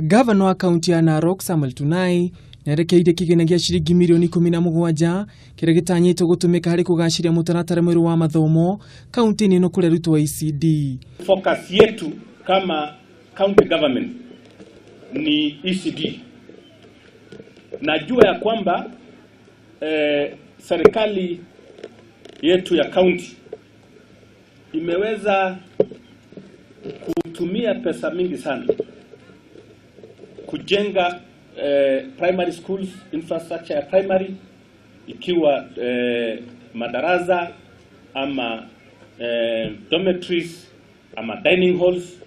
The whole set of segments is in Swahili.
Gavana wa kaunti ya Narok Samuel Tunai nerekeire kigina gĩa ciringi milioni 17 kĩrĩa gĩtanyĩtwo gũtũmĩka harĩ kũgacĩria mũtaratara mwerũ wa mathomo kaunti-inĩ ĩno kũrĩa arutwo ECD. Focus yetu kama county government ni ECD. Najua ya kwamba serikali yetu ya county imeweza kutumia pesa mingi sana kujenga primary schools, infrastructure ya primary, ikiwa madarasa ama dormitories ama dining halls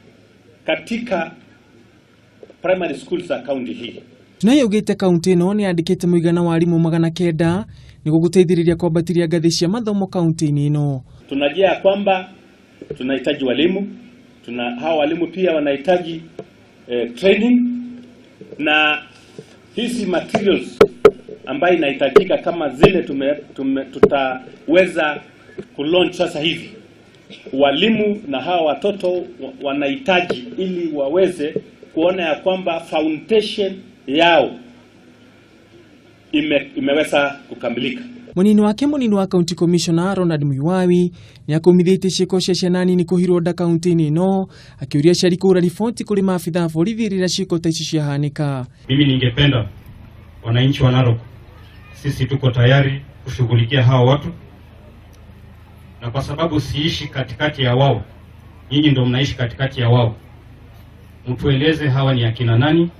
katika primary schools za county hii. Tunai augĩte kaunti ĩno nĩ yandĩkĩte mũigana wa arimũ 900 nĩguo gũteithĩrĩria kwambatĩria ngathĩ cia mathomo kaunti-inĩ ĩno. Tunajua kwamba tunahitaji walimu, hawa walimu pia wanahitaji training, na hizi materials ambayo inahitajika kama zile tutaweza kulaunch sasa hivi. Walimu na hawa watoto wanahitaji ili waweze kuona ya kwamba foundation yao imeweza kukamilika. Munini wa County Commissioner Ronald Muiwawi ni akumithĩtie ciĩko cia ciana nini kũhirwo nda kaunti-inĩ ĩno, akiuria aciari kũra riboti kũrĩ maabitha a borithi rĩrĩa ciĩko ta ici ciahanĩka. Mimi ningependa wananchi wa Narok, sisi tuko tayari kushughulikia hao watu, na kwa sababu siishi katikati ya wao, nyinyi ndio mnaishi katikati ya wao, mtueleze hawa ni akina nani,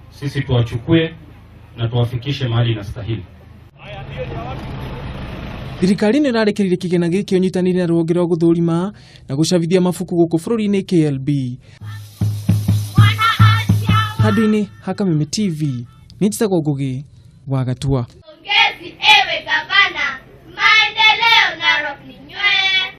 sisi tuwachukue na tuwafikishe mahali inastahili. Thirikari nĩ ĩrarekereire kĩgĩna gĩkĩ ũnyitanĩri na rũhonge rwa gũthũrima na gũcabithia mabuku gũkũ bũrũri-inĩ KLB. Handũ-inĩ ha Kameme TV, nĩ njĩtagwo Ngũgĩ wa Gatua.